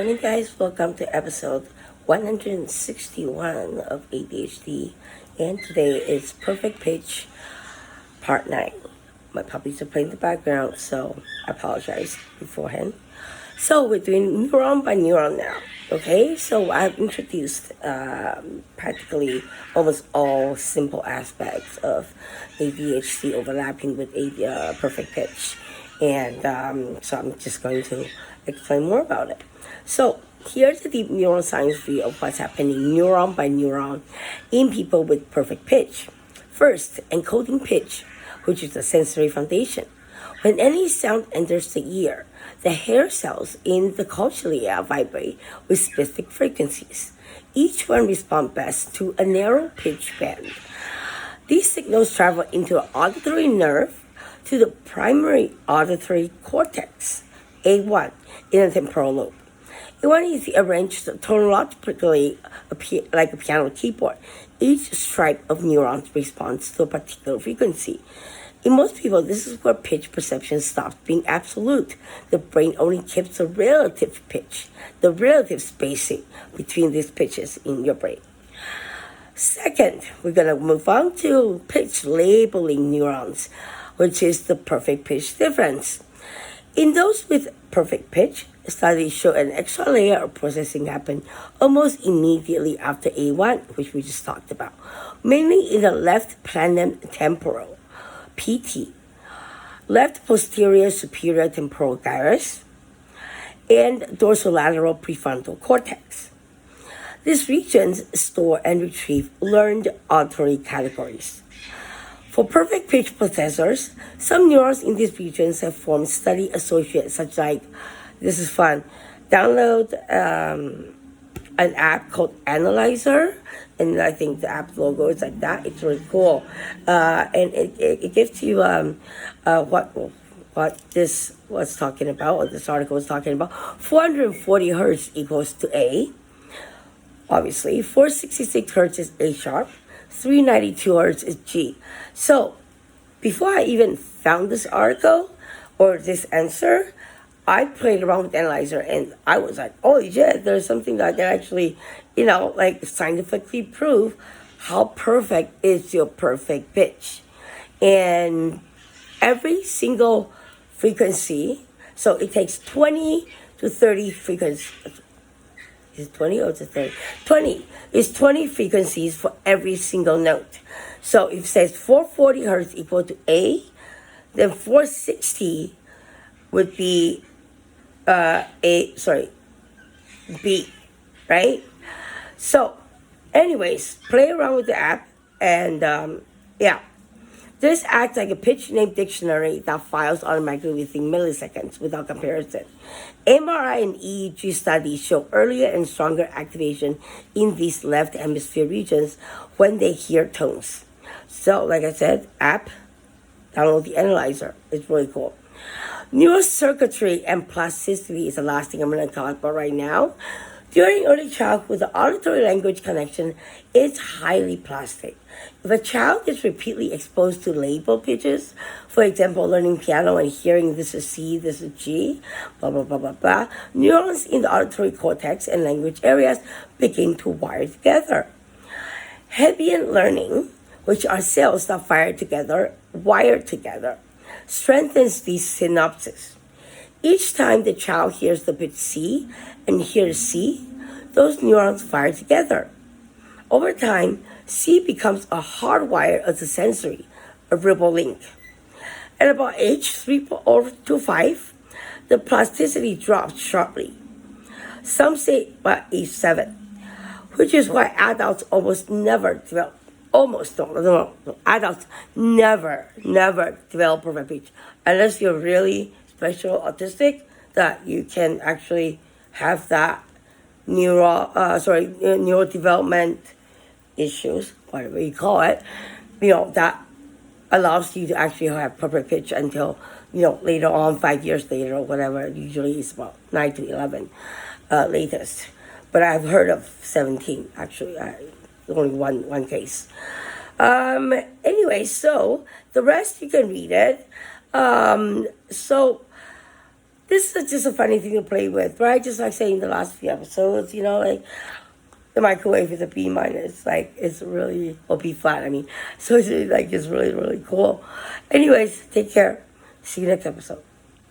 Morning, guys. Welcome to episode 161 of ADHD, and today is Perfect Pitch Part 9. My puppies are playing in the background, so I apologize beforehand. So we're doing neuron by neuron now, okay? So I've introduced practically almost all simple aspects of ADHD overlapping with perfect pitch, and so I'm just going to explain more about it. So here's the deep neuroscience view of what's happening neuron by neuron in people with perfect pitch. First, encoding pitch, which is the sensory foundation. When any sound enters the ear, the hair cells in the cochlea vibrate with specific frequencies. Each one responds best to a narrow pitch band. These signals travel into the auditory nerve to the primary auditory cortex, A1, in the temporal lobe. A1 is arranged tonotopically like a piano keyboard. Each stripe of neurons responds to a particular frequency. In most people, this is where pitch perception stops being absolute. The brain only keeps the relative pitch, the relative spacing between these pitches in your brain. Second, we're going to move on to pitch labeling neurons, which is the perfect pitch difference. In those with perfect pitch, studies show an extra layer of processing happened almost immediately after A1, which we just talked about, mainly in the left planum temporal, PT, left posterior superior temporal gyrus, and dorsolateral prefrontal cortex. These regions store and retrieve learned auditory categories. For perfect pitch possessors, some neurons in these regions have formed study associates such like, this is fun, download an app called Analyzer, and I think the app logo is like that. It's really cool, and it gives you what this was talking about, or this article was talking about. 440 hertz equals to A. Obviously, 466 hertz is A sharp. 392 hertz is G. So, before I even found this article or this answer, I played around with Analyzer and I was like, oh yeah, there's something that can actually, like scientifically prove how perfect is your perfect pitch. And every single frequency, so it takes 20 to 30 frequencies. Is it 20 or is it 30? 20 is 20 frequencies for every single note. So if it says 440 hertz equal to A, then 460 would be B, right? So anyways, play around with the app and This acts like a pitch name dictionary that files automatically within milliseconds without comparison. MRI and EEG studies show earlier and stronger activation in these left hemisphere regions when they hear tones. So, like I said, app, download the Analyzer. It's really cool. Neurocircuitry and plasticity is the last thing I'm going to talk about right now. During early childhood, the auditory language connection is highly plastic. If a child is repeatedly exposed to label pitches, for example, learning piano and hearing this is C, this is G, blah, blah, blah, blah, blah, neurons in the auditory cortex and language areas begin to wire together. Hebbian learning, which are cells that wire together, strengthens these synapses. Each time the child hears the pitch C and hears C, those neurons fire together. Over time, C becomes a hardwire as a sensory, a ripple link. At about age 3 or to 5, the plasticity drops sharply. Some say by age 7, which is why adults almost never develop. Adults never develop perfect pitch unless you're really special autistic, that you can actually have that neurodevelopment issues, whatever you call it, that allows you to actually have perfect pitch until, later on, 5 years later or whatever, usually it's about 9 to 11 latest. But I've heard of 17, actually, only one case. Anyway, so the rest you can read it. So this is just a funny thing to play with, right? Just like saying the last few episodes, you know, like the microwave is a B minus, like it's really, or B flat, I mean. So it's like, it's really, really cool. Anyways, take care. See you next episode.